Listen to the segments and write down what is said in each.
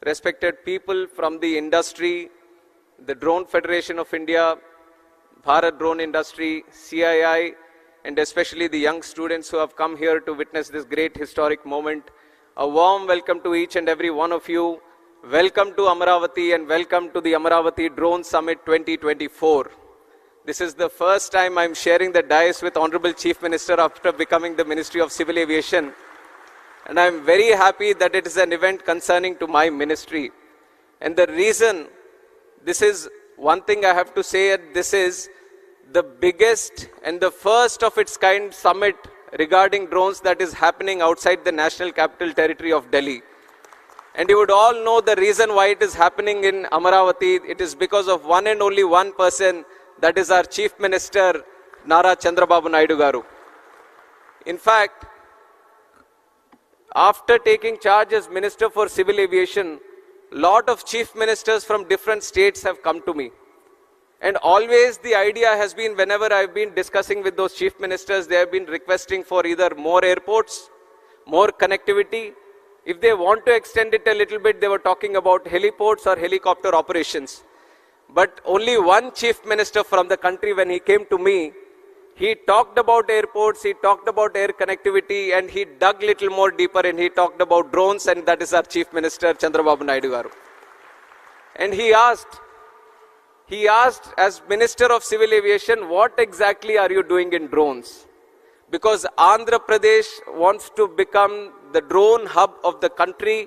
respected people from the industry, the Drone Federation of India, Bharat Drone Industry, CII, and especially the young students who have come here to witness this great historic moment. A warm welcome to each and every one of you. Welcome to Amaravati and welcome to the Amaravati Drone Summit 2024. This is the first time I'm sharing the dais with Honorable Chief Minister after becoming the Ministry of Civil Aviation. And I'm very happy that it is an event concerning to my ministry. And the reason, this is one thing I have to say, this is the biggest and the first of its kind summit regarding drones that is happening outside the National Capital Territory of Delhi. And you would all know the reason why it is happening in Amaravati. It is because of one and only one person, that is our Chief Minister, Nara Chandrababu Naidu garu. In fact, after taking charge as Minister for Civil Aviation, lot of chief ministers from different states have come to me. And always the idea has been, whenever I've been discussing with those chief ministers, they have been requesting for either more airports, more connectivity. If they want to extend it a little bit, they were talking about heliports or helicopter operations. But only one chief minister from the country, when he came to me, he talked about airports, he talked about air connectivity, and he dug little more deeper and he talked about drones, and that is our Chief Minister, Chandrababu Naidu garu. And he asked as Minister of Civil Aviation, what exactly are you doing in drones? Because Andhra Pradesh wants to become the drone hub of the country.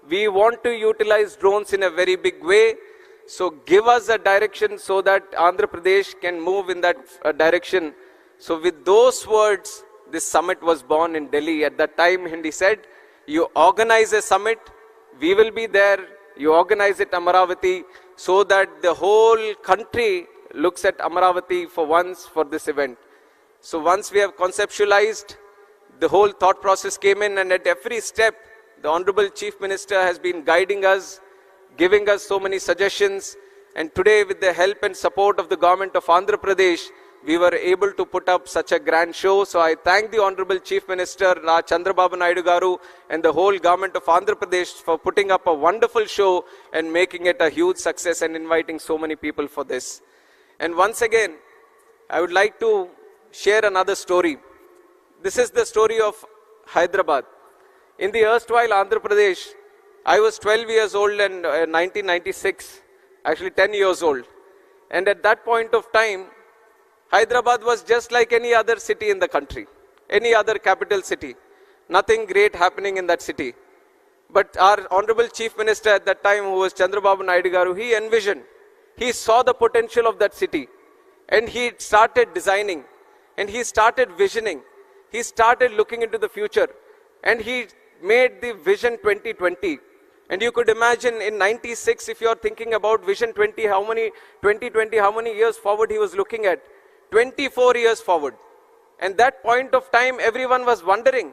We want to utilize drones in a very big way. So give us a direction so that Andhra Pradesh can move in that direction. So with those words, this summit was born in Delhi. At that time, Hindi said, you organize a summit, we will be there. You organize it Amaravati so that the whole country looks at Amaravati for once for this event. So once we have conceptualized, the whole thought process came in, and at every step, the Honorable Chief Minister has been guiding us, giving us so many suggestions, and today with the help and support of the government of Andhra Pradesh, we were able to put up such a grand show. So I thank the Honorable Chief Minister Chandrababu Naidu garu and the whole government of Andhra Pradesh for putting up a wonderful show and making it a huge success and inviting so many people for this. And once again, I would like to share another story. This is the story of Hyderabad. In the erstwhile Andhra Pradesh, I was 12 years old in 1996, actually 10 years old. And at that point of time, Hyderabad was just like any other city in the country, any other capital city. Nothing great happening in that city. But our Honorable Chief Minister at that time, who was Chandrababu Naidu garu, he envisioned, he saw the potential of that city. And he started designing, and he started visioning. He started looking into the future. And he made the Vision 2020. And you could imagine in 96, if you are thinking about Vision 2020, how many years forward he was looking at? 24 years forward. And that point of time, everyone was wondering,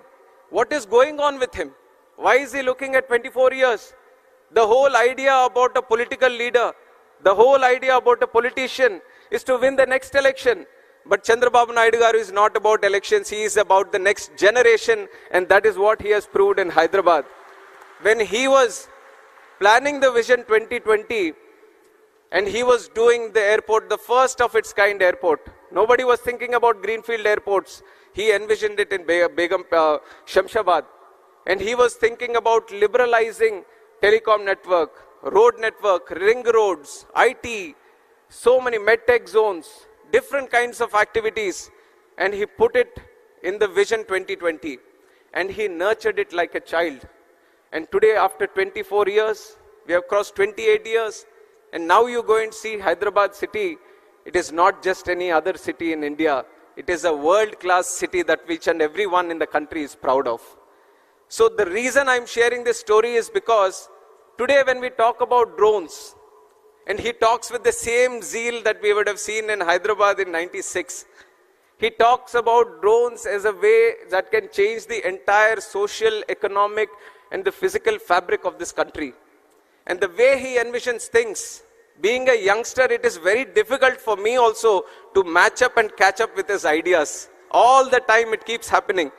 what is going on with him? Why is he looking at 24 years? The whole idea about a political leader, the whole idea about a politician is to win the next election. But Chandrababu Naidu garu is not about elections, he is about the next generation, and that is what he has proved in Hyderabad. When he was planning the Vision 2020, and he was doing the airport, the first of its kind airport. Nobody was thinking about greenfield airports. He envisioned it in Shamshabad. And he was thinking about liberalizing telecom network, road network, ring roads, IT, so many medtech zones, different kinds of activities. And he put it in the Vision 2020. And he nurtured it like a child. And today, after 24 years, we have crossed 28 years. And now you go and see Hyderabad city. It is not just any other city in India. It is a world-class city that each and everyone in the country is proud of. So the reason I'm sharing this story is because today when we talk about drones, and he talks with the same zeal that we would have seen in Hyderabad in 96, he talks about drones as a way that can change the entire social, economic, and the physical fabric of this country. And the way he envisions things, being a youngster, it is very difficult for me also to match up and catch up with his ideas. All the time it keeps happening.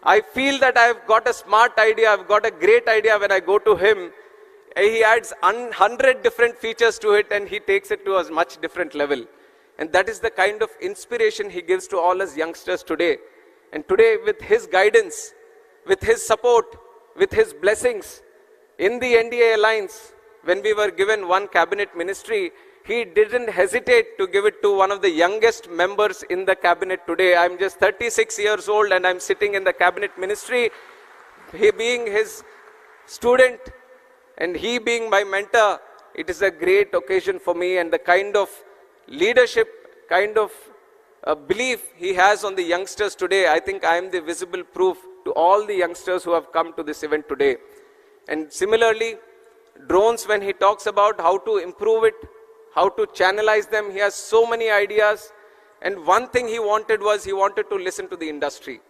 I feel that I've got a smart idea, I've got a great idea when I go to him. He adds 100 different features to it and he takes it to a much different level. And that is the kind of inspiration he gives to all us youngsters today. And today, with his guidance, with his support, with his blessings, in the NDA alliance, when we were given one cabinet ministry, he didn't hesitate to give it to one of the youngest members in the cabinet today. I'm just 36 years old and I'm sitting in the cabinet ministry. He being his student and he being my mentor, it is a great occasion for me, and the kind of leadership, kind of belief he has on the youngsters today, I think I am the visible proof to all the youngsters who have come to this event today. And similarly, drones, when he talks about how to improve it, how to channelize them, he has so many ideas. And one thing he wanted was he wanted to listen to the industry.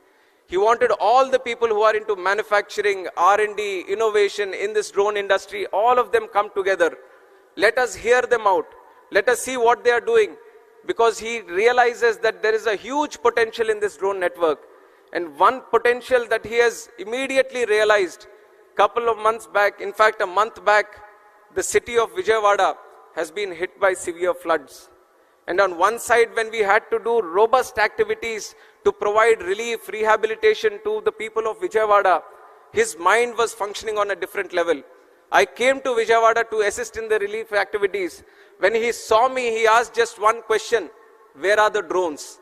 He wanted all the people who are into manufacturing, R&D, innovation in this drone industry, all of them come together. Let us hear them out. Let us see what they are doing. Because he realizes that there is a huge potential in this drone network. And one potential that he has immediately realized, couple of months back, in fact a month back, the city of Vijayawada has been hit by severe floods. And on one side, when we had to do robust activities to provide relief, rehabilitation to the people of Vijayawada, his mind was functioning on a different level. I came to Vijayawada to assist in the relief activities. When he saw me, he asked just one question: where are the drones?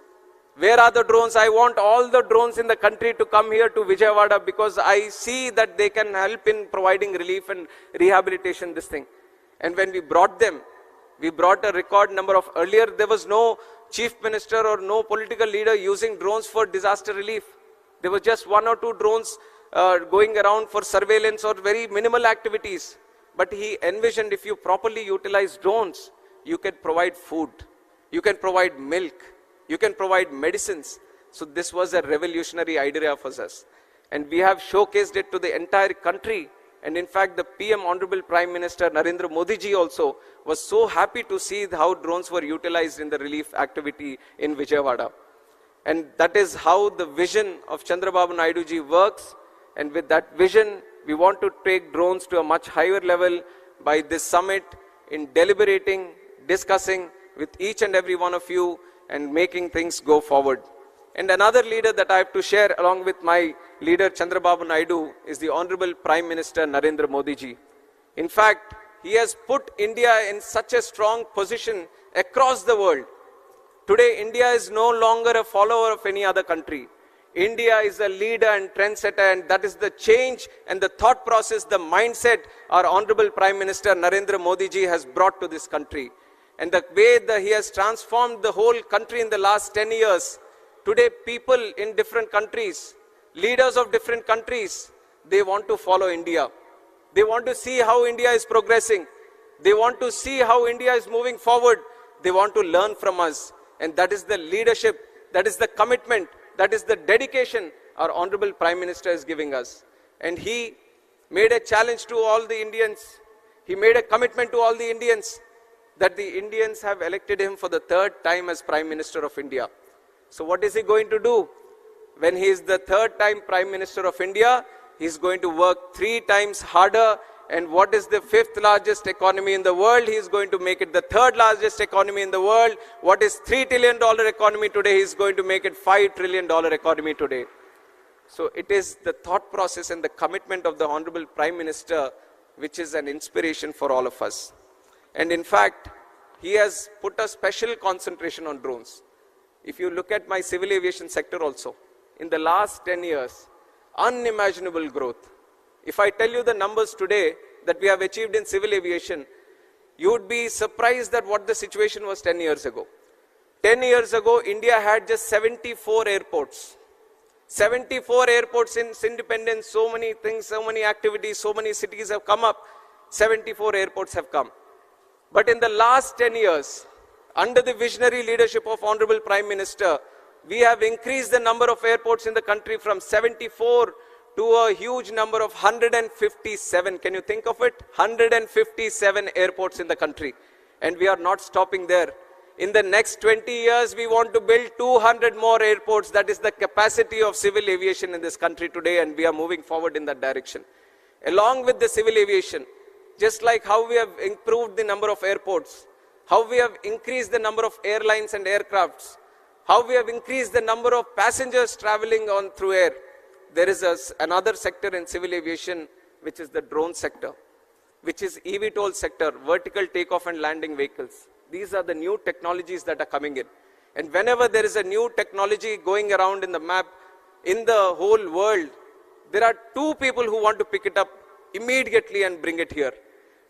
Where are the drones? I want all the drones in the country to come here to Vijayawada because I see that they can help in providing relief and rehabilitation, this thing. And when we brought them, we brought a record number of, earlier there was no chief minister or no political leader using drones for disaster relief. There was just one or two drones going around for surveillance or very minimal activities. But he envisioned if you properly utilize drones, you can provide food, you can provide milk, you can provide medicines. So this was a revolutionary idea for us. And we have showcased it to the entire country. And in fact, the PM, Honorable Prime Minister Narendra Modi ji also was so happy to see how drones were utilized in the relief activity in Vijayawada. And that is how the vision of Chandrababu Naidu ji works. And with that vision, we want to take drones to a much higher level by this summit in deliberating, discussing with each and every one of you and making things go forward. And another leader that I have to share along with my leader Chandrababu Naidu is the Honorable Prime Minister Narendra Modi ji. In fact, he has put India in such a strong position across the world. Today, India is no longer a follower of any other country. India is a leader and trendsetter, and that is the change and the thought process, the mindset our Honorable Prime Minister Narendra Modi ji has brought to this country. And the way that he has transformed the whole country in the last 10 years. Today, people in different countries, leaders of different countries, they want to follow India. They want to see how India is progressing. They want to see how India is moving forward. They want to learn from us. And that is the leadership, that is the commitment, that is the dedication our Honorable Prime Minister is giving us. And he made a challenge to all the Indians. He made a commitment to all the Indians that the Indians have elected him for the third time as Prime Minister of India. So what is he going to do? When he is the third time Prime Minister of India, he is going to work 3 times harder. And what is the 5th largest economy in the world? He is going to make it the 3rd largest economy in the world. What is $3 trillion economy today? He is going to make it $5 trillion economy today. So it is the thought process and the commitment of the Honorable Prime Minister which is an inspiration for all of us. And in fact, he has put a special concentration on drones. If you look at my civil aviation sector also, in the last 10 years, unimaginable growth. If I tell you the numbers today that we have achieved in civil aviation, you would be surprised at what the situation was 10 years ago. 10 years ago, India had just 74 airports. 74 airports in independence, so many things, so many activities, so many cities have come up. 74 airports have come. But in the last 10 years, under the visionary leadership of Honorable Prime Minister, we have increased the number of airports in the country from 74 to a huge number of 157. Can you think of it? 157 airports in the country. And we are not stopping there. In the next 20 years, we want to build 200 more airports. That is the capacity of civil aviation in this country today, and we are moving forward in that direction. Along with the civil aviation, just like how we have improved the number of airports, how we have increased the number of airlines and aircrafts, how we have increased the number of passengers traveling on through air. There is another sector in civil aviation, which is the drone sector, which is eVTOL sector, vertical takeoff and landing vehicles. These are the new technologies that are coming in. And whenever there is a new technology going around in the map, in the whole world, there are two people who want to pick it up immediately and bring it here.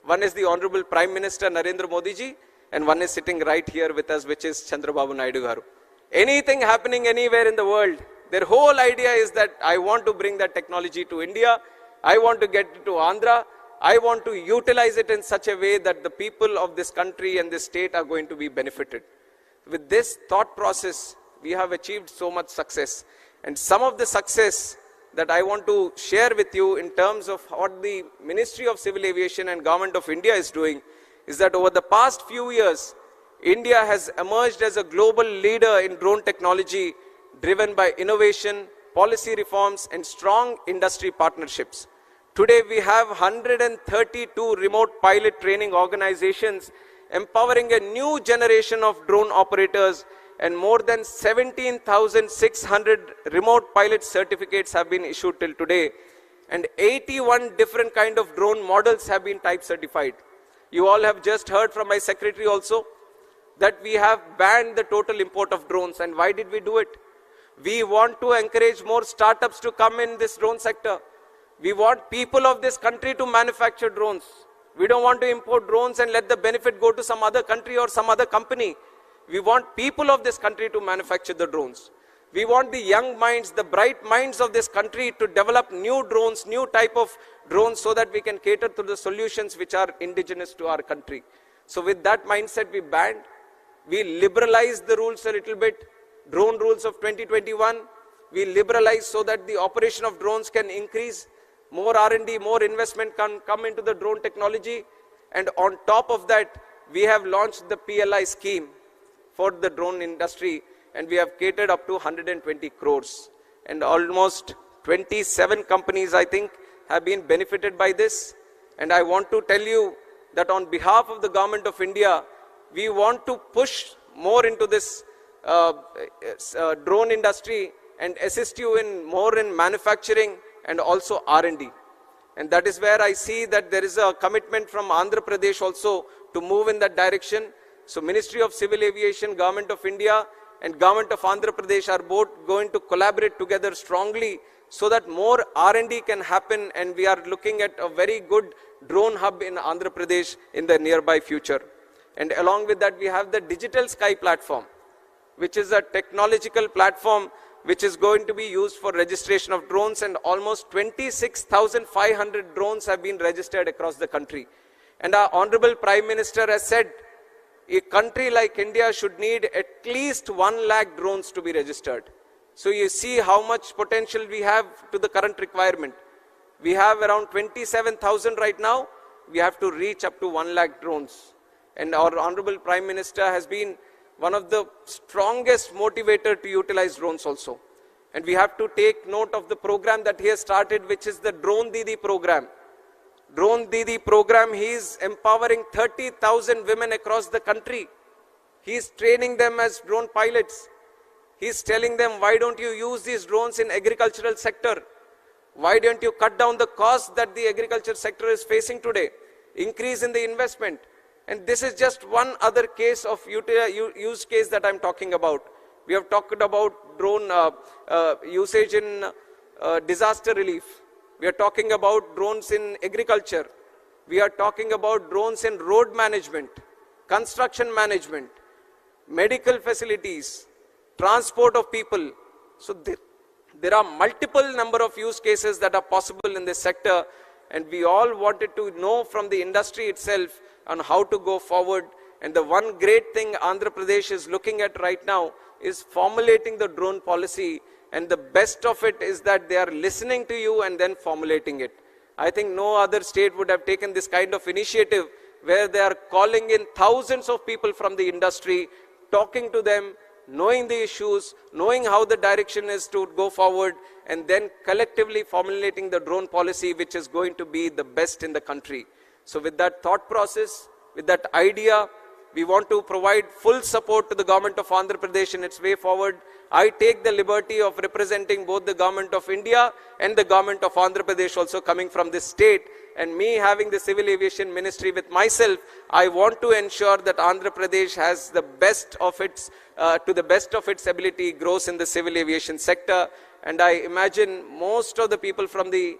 One is the Honorable Prime Minister Narendra Modi ji, and one is sitting right here with us, which is Chandrababu Naidu garu. Anything happening anywhere in the world, their whole idea is that I want to bring that technology to India, I want to get it to Andhra, I want to utilize it in such a way that the people of this country and this state are going to be benefited. With this thought process, we have achieved so much success. And some of the success that I want to share with you in terms of what the Ministry of Civil Aviation and Government of India is doing is that over the past few years, India has emerged as a global leader in drone technology driven by innovation, policy reforms, and strong industry partnerships. Today, we have 132 remote pilot training organizations empowering a new generation of drone operators, and more than 17,600 remote pilot certificates have been issued till today, and 81 different kind of drone models have been type certified. You all have just heard from my secretary also that we have banned the total import of drones. And why did we do it? We want to encourage more startups to come in this drone sector. We want people of this country to manufacture drones. We don't want to import drones and let the benefit go to some other country or some other company. We want people of this country to manufacture the drones. We want the young minds, the bright minds of this country to develop new drones, new type of drones, so that we can cater to the solutions which are indigenous to our country. So with that mindset, we banned. We liberalized the rules a little bit. Drone rules of 2021, we liberalized so that the operation of drones can increase. More R&D, more investment can come into the drone technology. And on top of that, we have launched the PLI scheme for the drone industry, and we have catered up to 120 crores. And almost 27 companies, I think, have been benefited by this. And I want to tell you that on behalf of the Government of India, we want to push more into this drone industry and assist you in more in manufacturing and also R&D. And that is where I see that there is a commitment from Andhra Pradesh also to move in that direction. So Ministry of Civil Aviation, Government of India and Government of Andhra Pradesh are both going to collaborate together strongly so that more R&D can happen, and we are looking at a very good drone hub in Andhra Pradesh in the nearby future. And along with that, we have the Digital Sky platform, which is a technological platform which is going to be used for registration of drones, and almost 26,500 drones have been registered across the country. And our Honorable Prime Minister has said a country like India should need at least 1 lakh drones to be registered. So you see how much potential we have to the current requirement. We have around 27,000 right now. We have to reach up to 1 lakh drones. And our Honorable Prime Minister has been one of the strongest motivator to utilize drones also. And we have to take note of the program that he has started, which is the Drone Didi program. Drone Didi program, he is empowering 30,000 women across the country. He is training them as drone pilots. He is telling them, why don't you use these drones in agricultural sector? Why don't you cut down the cost that the agriculture sector is facing today? Increase in the investment. And this is just one other case of use case that I'm talking about. We have talked about drone usage in disaster relief. We are talking about drones in agriculture. We are talking about drones in road management, construction management, medical facilities, transport of people. So there are multiple number of use cases that are possible in this sector, and we all wanted to know from the industry itself on how to go forward. And the one great thing Andhra Pradesh is looking at right now is formulating the drone policy, and the best of it is that they are listening to you and then formulating it. I think no other state would have taken this kind of initiative where they are calling in thousands of people from the industry, talking to them, knowing the issues, knowing how the direction is to go forward, and then collectively formulating the drone policy which is going to be the best in the country. So with that thought process, with that idea, we want to provide full support to the government of Andhra Pradesh in its way forward. I take the liberty of representing both the government of India and the government of Andhra Pradesh also coming from this state. And me having the Civil Aviation Ministry with myself, I want to ensure that Andhra Pradesh has the best of its, to the best of its ability, grows in the civil aviation sector. And I imagine most of the people from the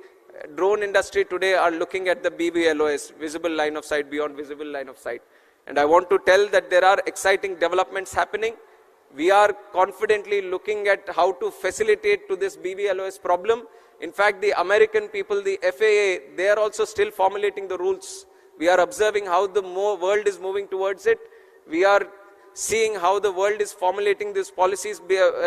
drone industry today are looking at the BVLOS, visible line of sight, beyond visible line of sight. And I want to tell that there are exciting developments happening. We are confidently looking at how to facilitate to this BVLOS problem. In fact, the American people, the FAA, they are also still formulating the rules. We are observing how the world is moving towards it. We are seeing how the world is formulating these policies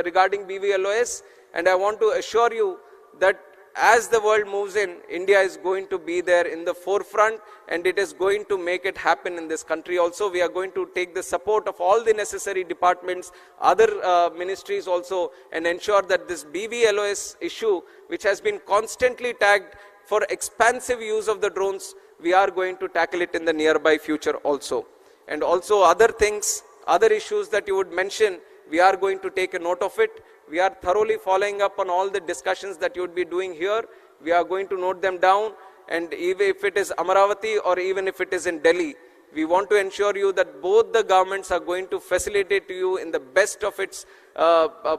regarding BVLOS. And I want to assure you that as the world moves in, India is going to be there in the forefront, and it is going to make it happen in this country also. We are going to take the support of all the necessary departments, other ministries also, and ensure that this BVLOS issue, which has been constantly tagged for expansive use of the drones, we are going to tackle it in the nearby future also. And also other things, other issues that you would mention, we are going to take a note of it. We are thoroughly following up on all the discussions that you would be doing here. We are going to note them down, and even if it is Amaravati or even if it is in Delhi, we want to ensure you that both the governments are going to facilitate to you in the best of its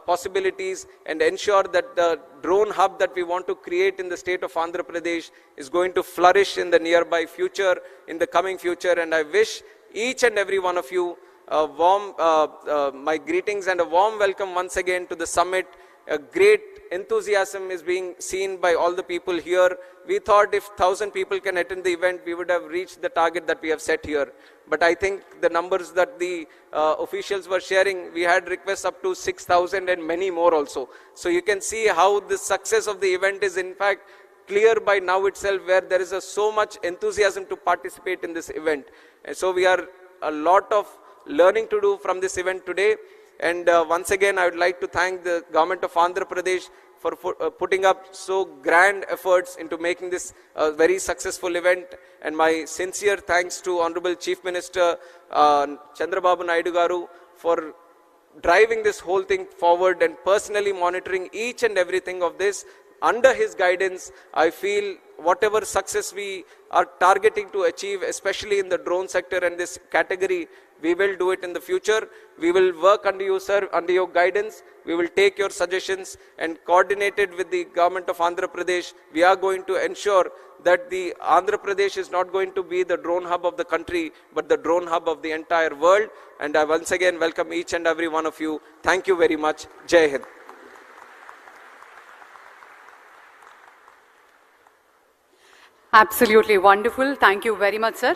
possibilities, and ensure that the drone hub that we want to create in the state of Andhra Pradesh is going to flourish in the nearby future, in the coming future. And I wish each and every one of you a warm, my greetings and a warm welcome once again to the summit. A great enthusiasm is being seen by all the people here. We thought if 1,000 people can attend the event, we would have reached the target that we have set here. But I think the numbers that the officials were sharing, we had requests up to 6,000 and many more also. So you can see how the success of the event is in fact clear by now itself, where there is so much enthusiasm to participate in this event. And so we are a lot of learning to do from this event today. And once again, I would like to thank the government of Andhra Pradesh for putting up so grand efforts into making this a very successful event. And my sincere thanks to Honorable Chief Minister Kinjarapu Naidu Garu for driving this whole thing forward and personally monitoring each and everything of this. Under his guidance, I feel whatever success we are targeting to achieve, especially in the drone sector and this category, we will do it in the future. We will work under you, sir, under your guidance. We will take your suggestions and coordinated with the government of Andhra Pradesh. We are going to ensure that the Andhra Pradesh is not going to be the drone hub of the country, but the drone hub of the entire world. And I once again welcome each and every one of you. Thank you very much. Jai Hind. Absolutely wonderful. Thank you very much, sir.